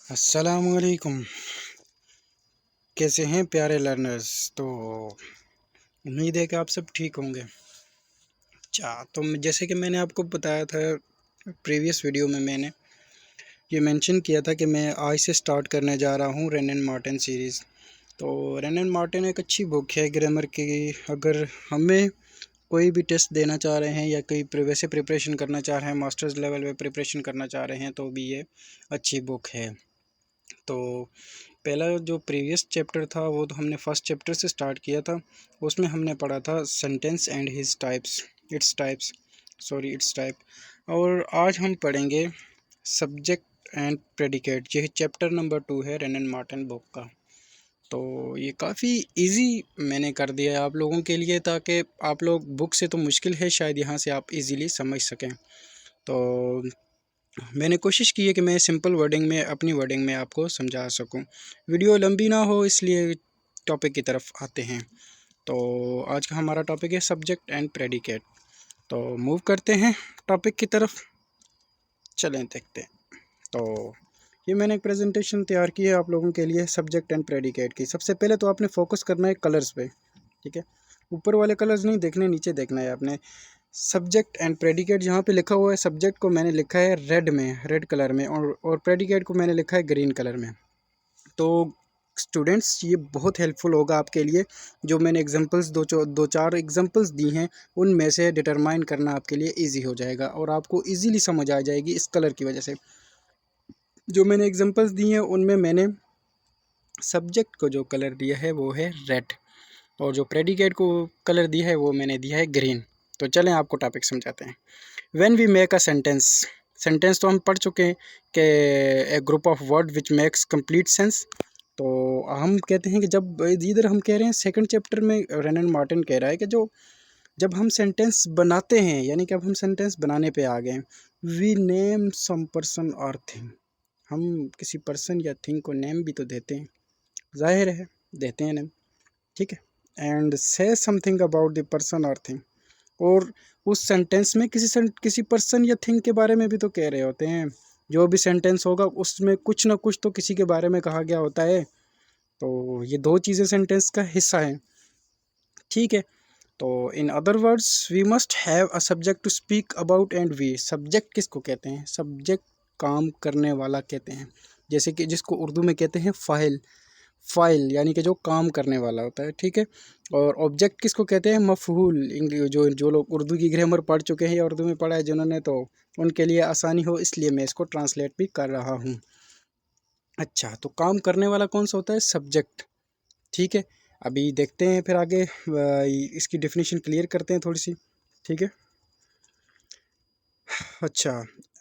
अस्सलामुअलैकुम। कैसे हैं प्यारे लर्नर्स। तो उम्मीद है कि आप सब ठीक होंगे। अच्छा, तो जैसे कि मैंने आपको बताया था प्रीवियस वीडियो में, मैंने ये मेंशन किया था कि मैं आज से स्टार्ट करने जा रहा हूँ रेन एंड मार्टिन सीरीज़। तो रेन एंड मार्टिन एक अच्छी बुक है ग्रामर की। अगर हमें कोई भी टेस्ट देना चाह रहे हैं या कोई वैसे प्रिपरेशन करना चाह रहे हैं, मास्टर्स लेवल पे प्रिपरेशन करना चाह रहे हैं, तो भी ये अच्छी बुक है। तो पहला जो प्रीवियस चैप्टर था वो तो हमने फर्स्ट चैप्टर से स्टार्ट किया था। उसमें हमने पढ़ा था sentence and his types, it's type. और आज हम पढ़ेंगे सब्जेक्ट एंड प्रेडिकेट। यह चैप्टर नंबर 2 है रेन एंड मार्टिन बुक का। तो ये काफ़ी इजी मैंने कर दिया है आप लोगों के लिए, ताकि आप लोग बुक से तो मुश्किल है शायद, यहाँ से आप इजीली समझ सकें। तो मैंने कोशिश की है कि मैं सिंपल वर्डिंग में, अपनी वर्डिंग में आपको समझा सकूं, वीडियो लंबी ना हो, इसलिए टॉपिक की तरफ आते हैं। तो आज का हमारा टॉपिक है सब्जेक्ट एंड प्रेडिकेट। तो मूव करते हैं टॉपिक की तरफ, चलें देखते हैं। तो ये मैंने एक प्रेजेंटेशन तैयार की है आप लोगों के लिए सब्जेक्ट एंड प्रेडिकेट की। सबसे पहले तो आपने फोकस करना है कलर्स पे, ठीक है। ऊपर वाले कलर्स नहीं देखने, नीचे देखना है आपने। सब्जेक्ट एंड प्रेडिकेट जहाँ पे लिखा हुआ है, सब्जेक्ट को मैंने लिखा है रेड में, रेड कलर में, और प्रेडिकेट को मैंने लिखा है ग्रीन कलर में। तो स्टूडेंट्स, ये बहुत हेल्पफुल होगा आपके लिए। जो मैंने एग्जांपल्स दो चार एग्जांपल्स दी हैं, उनमें से डिटरमाइन करना आपके लिए इजी हो जाएगा और आपको इजीली समझ आ जाएगी इस कलर की वजह से। जो मैंने एग्जांपल्स दी हैं उनमें मैंने सब्जेक्ट को जो कलर दिया है वो है रेड, और जो प्रेडिकेट को कलर दिया है वो मैंने दिया है ग्रीन। तो चलें आपको टॉपिक समझाते हैं। When we make a sentence, sentence तो हम पढ़ चुके हैं कि a group of word which makes complete sense. तो हम कहते हैं कि जब इधर हम कह रहे हैं सेकंड चैप्टर में रेन एंड मार्टिन कह रहा है कि जो जब हम सेंटेंस बनाते हैं, यानी कि अब हम सेंटेंस बनाने पे आ गए, वी नेम सम पर्सन और थिंग। हम किसी पर्सन या थिंग को नेम भी तो देते हैं, जाहिर है देते हैं नेम, ठीक है। एंड से समथिंग अबाउट द पर्सन और थिंग, और उस सेंटेंस में किसी पर्सन या थिंग के बारे में भी तो कह रहे होते हैं। जो भी सेंटेंस होगा उसमें कुछ ना कुछ तो किसी के बारे में कहा गया होता है। तो ये दो चीज़ें सेंटेंस का हिस्सा है, ठीक है। तो in other words we must have a subject to speak about, and we, subject किसको कहते हैं? सब्जेक्ट काम करने वाला कहते हैं। जैसे कि जिसको उर्दू में कहते हैं फाइल, फाइल यानी कि जो काम करने वाला होता है, ठीक है। और ऑब्जेक्ट किसको कहते हैं? मफहूल। जो जो लोग उर्दू की ग्रामर पढ़ चुके हैं या उर्दू में पढ़ा है जिन्होंने, तो उनके लिए आसानी हो इसलिए मैं इसको ट्रांसलेट भी कर रहा हूँ। अच्छा, तो काम करने वाला कौन सा होता है? सब्जेक्ट, ठीक है। अभी देखते हैं फिर आगे, इसकी डेफिनेशन क्लियर करते हैं थोड़ी सी, ठीक है। अच्छा,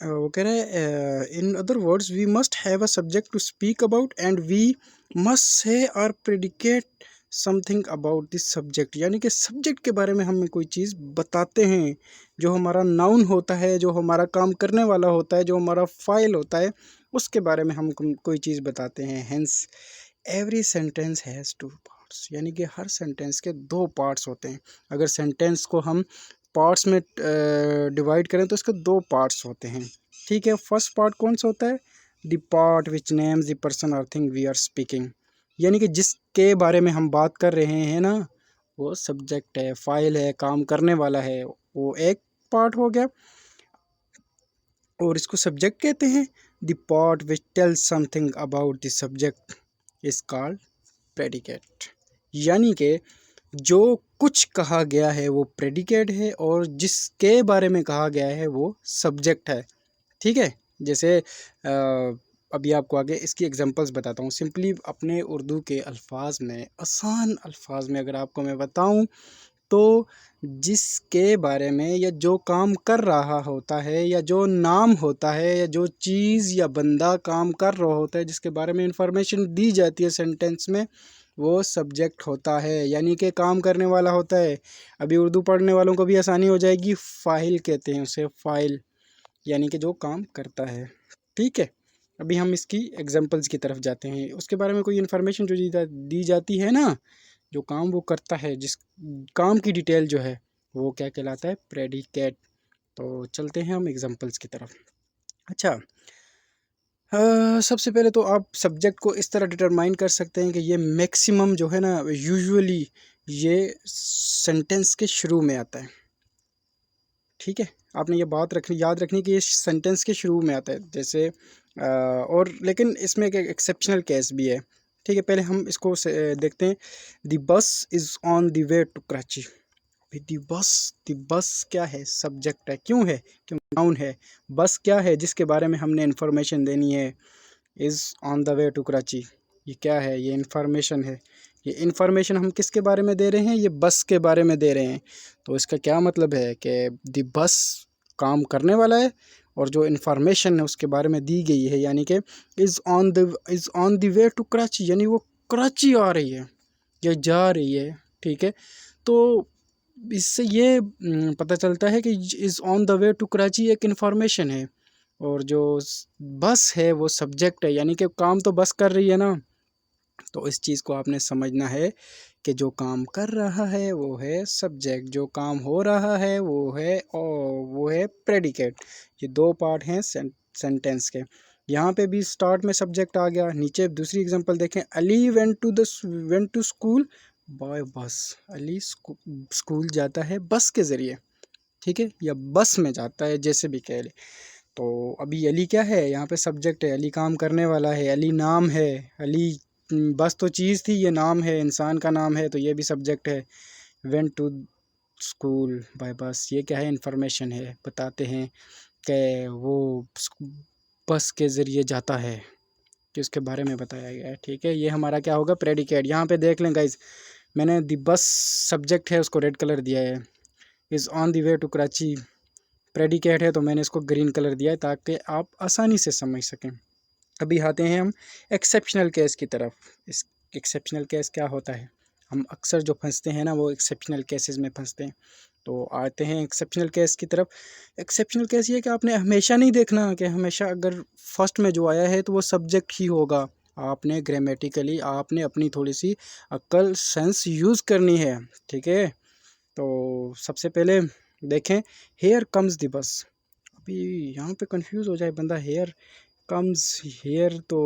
वो कह रहे हैं in other words we must have a subject to speak about, and we must say or predicate something about this subject. यानी कि सब्जेक्ट के बारे में हम कोई चीज़ बताते हैं, जो हमारा नाउन होता है, जो हमारा काम करने वाला होता है, जो हमारा फाइल होता है, उसके बारे में हम कोई चीज़ बताते हैं। Hence every sentence has two parts, यानी कि हर सेंटेंस के दो पार्ट्स होते हैं। अगर सेंटेंस को हम पार्ट्स में डिवाइड करें तो इसके दो पार्ट्स होते हैं, ठीक है। फर्स्ट पार्ट कौन सा होता है? The part which names the person और थिंग वी आर स्पीकिंग, यानी कि जिसके बारे में हम बात कर रहे हैं ना, वो सब्जेक्ट है, फाइल है, काम करने वाला है, वो एक पार्ट हो गया, और इसको सब्जेक्ट कहते हैं। The part which tells something about the subject is called predicate, यानी कि जो कुछ कहा गया है वो प्रेडिकेट है, और जिसके बारे में कहा गया है वो सब्जेक्ट है, ठीक है। जैसे अभी आपको आगे इसकी एग्जांपल्स बताता हूँ। सिंपली अपने उर्दू के अल्फाज में, आसान अल्फाज में अगर आपको मैं बताऊँ, तो जिसके बारे में या जो काम कर रहा होता है, या जो नाम होता है, या जो चीज़ या बंदा काम कर रहा होता है, जिसके बारे में इंफॉर्मेशन दी जाती है सेंटेंस में, वो सब्जेक्ट होता है, यानी कि काम करने वाला होता है। अभी उर्दू पढ़ने वालों को भी आसानी हो जाएगी, फ़ाइल कहते हैं उसे, फ़ाइल यानी कि जो काम करता है, ठीक है। अभी हम इसकी एग्जांपल्स की तरफ जाते हैं। उसके बारे में कोई इन्फॉर्मेशन जो दी जाती है ना, जो काम वो करता है, जिस काम की डिटेल जो है, वो क्या कहलाता है? प्रेडिकेट। तो चलते हैं हम एग्जांपल्स की तरफ। अच्छा, सबसे पहले तो आप सब्जेक्ट को इस तरह डिटरमाइन कर सकते हैं कि ये मैक्सिमम जो है ना, यूजुअली ये सेंटेंस के शुरू में आता है। ठीक है, आपने ये बात रखनी, याद रखनी कि ये सेंटेंस के शुरू में आता है। जैसे और लेकिन इसमें एक एक्सेप्शनल केस भी है। ठीक है, पहले हम इसको देखते हैं। The bus is on the way to Karachi. The bus क्या है? सब्जेक्ट है। क्यों है? क्यों नाउन है। बस क्या है जिसके बारे में हमने इंफॉर्मेशन देनी है? Is on the way to Karachi. ये क्या है? ये इंफॉर्मेशन है। ये इंफॉर्मेशन हम किसके बारे में दे रहे हैं? ये बस के बारे में दे रहे हैं। तो इसका क्या मतलब है कि द बस काम करने वाला है, और जो इंफॉर्मेशन है उसके बारे में दी गई है, यानी कि is on the way to Karachi, यानी वो कराची आ रही है या जा रही है। ठीक है, तो इससे ये पता चलता है कि is on the way to Karachi एक इंफॉर्मेशन है, और जो बस है वो सब्जेक्ट है, यानी कि काम तो बस कर रही है ना। तो इस चीज़ को आपने समझना है कि जो काम कर रहा है वो है सब्जेक्ट, जो काम हो रहा है वो है प्रेडिकेट। ये दो पार्ट हैं सेंटेंस के। यहाँ पे भी स्टार्ट में सब्जेक्ट आ गया। नीचे दूसरी एग्जांपल देखें, Ali went to school by bus. Ali school जाता है बस के ज़रिए। ठीक है, या बस में जाता है, जैसे भी कह ले। तो अभी अली क्या है? यहाँ पे सब्जेक्ट है। अली काम करने वाला है। अली नाम है। अली बस तो चीज़ थी, ये नाम है, इंसान का नाम है, तो ये भी सब्जेक्ट है। वेंट टू स्कूल बाय बस, ये क्या है? इंफॉर्मेशन है, बताते हैं कि वो बस के ज़रिए जाता है, कि उसके बारे में बताया गया है। ठीक है, ये हमारा क्या होगा? प्रेडिकेट। यहाँ पे देख लें गाइज, मैंने द बस सब्जेक्ट है उसको रेड कलर दिया है। Is on the way to Karachi predicate है, तो मैंने इसको ग्रीन कलर दिया है ताकि आप आसानी से समझ सकें। अभी आते हैं हम एक्सेप्शनल केस की तरफ। इस एक्सेप्शनल केस क्या होता है? हम अक्सर जो फंसते हैं ना, वो एक्सेप्शनल केसेस में फंसते हैं। तो आते हैं एक्सेप्शनल केस की तरफ। एक्सेप्शनल केस ये कि आपने हमेशा नहीं देखना कि हमेशा अगर फर्स्ट में जो आया है तो वो सब्जेक्ट ही होगा। आपने ग्रामेटिकली आपने अपनी थोड़ी सी अक्ल सेंस यूज़ करनी है। ठीक है, तो सबसे पहले देखें, हेयर कम्स द बस। अभी यहाँ पे कंफ्यूज हो जाए बंदा। हेयर कम्स, हेयर तो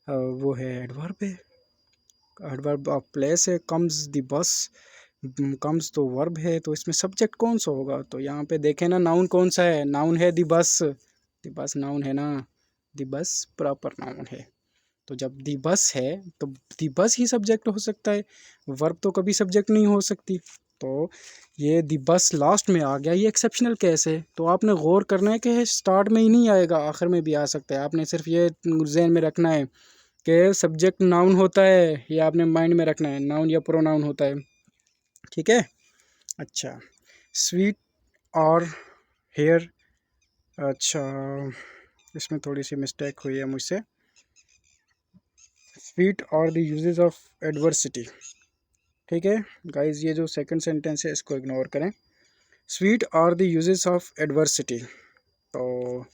वो है एडवर्ब है, एडवर्ब ऑफ प्लेस है। कम्स द बस, कम्स तो वर्ब है, तो इसमें सब्जेक्ट कौन सा होगा? तो यहाँ पे देखें ना, नाउन कौन सा है? नाउन है the bus. The bus noun है ना, द बस प्रॉपर नाउन है। तो जब दी बस है तो दी बस ही सब्जेक्ट हो सकता है, वर्ब तो कभी सब्जेक्ट नहीं हो सकती। तो ये दी बस लास्ट में आ गया, ये एक्सेप्शनल केस है। तो आपने गौर करना है कि स्टार्ट में ही नहीं आएगा, आखिर में भी आ सकता है। आपने सिर्फ ये जहन में रखना है कि सब्जेक्ट नाउन होता है, ये आपने माइंड में रखना है, नाउन या प्रोनाउन होता है। ठीक है, अच्छा। स्वीट और हेयर, अच्छा, इसमें थोड़ी सी मिस्टेक हुई है मुझसे। स्वीट और द यूजेस ऑफ एडवर्सिटी। ठीक है गाइज, ये जो सेकंड सेंटेंस है इसको इग्नोर करें। स्वीट और द यूजेस ऑफ एडवर्सिटी, तो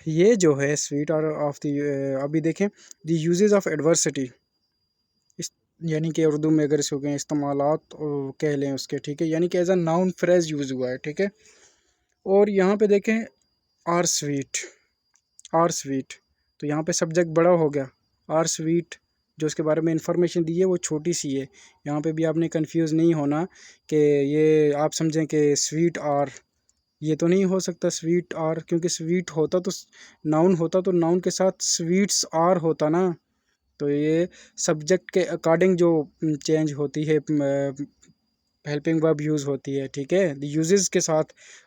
ये जो है स्वीट और ऑफ द, अभी देखें, द यूजेस ऑफ एडवर्सिटी, इस यानी कि उर्दू में अगर इसको कहें इस्तेमालात कह लें उसके। ठीक है, यानी कि as a noun phrase used हुआ है। ठीक है, और यहाँ पे देखें आर स्वीट, आर स्वीट, तो यहाँ पे सब्जेक्ट बड़ा हो गया। आर स्वीट जो उसके बारे में इंफॉर्मेशन दी है वो छोटी सी है। यहाँ पे भी आपने कंफ्यूज नहीं होना कि ये आप समझें कि स्वीट आर, ये तो नहीं हो सकता स्वीट आर, क्योंकि स्वीट होता तो नाउन होता तो नाउन के साथ स्वीट्स आर होता ना। तो ये सब्जेक्ट के अकॉर्डिंग जो चेंज होती है, हेल्पिंग वर्ब यूज़ होती है। ठीक है, यूजेस के साथ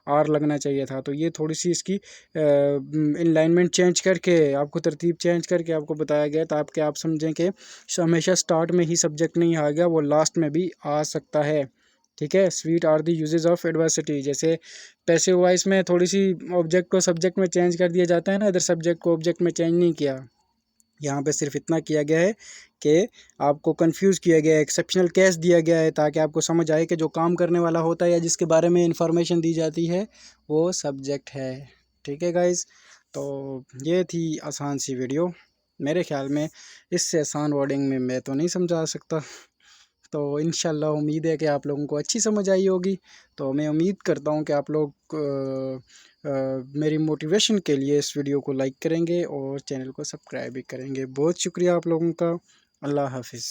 आर लगना चाहिए था। तो ये थोड़ी सी इसकी इनलाइनमेंट चेंज करके, आपको तरतीब चेंज करके आपको बताया गया, ताकि आप समझें कि हमेशा स्टार्ट में ही सब्जेक्ट नहीं आ गया, वो लास्ट में भी आ सकता है। ठीक है, sweet are the uses of adversity. जैसे पैसिव वॉइस में थोड़ी सी ऑब्जेक्ट को सब्जेक्ट में चेंज कर दिया जाता है ना, इधर सब्जेक्ट को ऑब्जेक्ट में चेंज नहीं किया। यहाँ पे सिर्फ इतना किया गया है कि आपको कंफ्यूज किया गया है, एक्सेप्शनल केस दिया गया है, ताकि आपको समझ आए कि जो काम करने वाला होता है या जिसके बारे में इंफॉर्मेशन दी जाती है वो सब्जेक्ट है। ठीक है गाइस, तो ये थी आसान सी वीडियो। मेरे ख्याल में इससे आसान वर्डिंग में मैं तो नहीं समझा सकता। तो इंशाल्लाह उम्मीद है कि आप लोगों को अच्छी समझ आई होगी। तो मैं उम्मीद करता हूँ कि आप लोग मेरी मोटिवेशन के लिए इस वीडियो को लाइक करेंगे और चैनल को सब्सक्राइब भी करेंगे। बहुत शुक्रिया आप लोगों का। अल्लाह हाफिज़।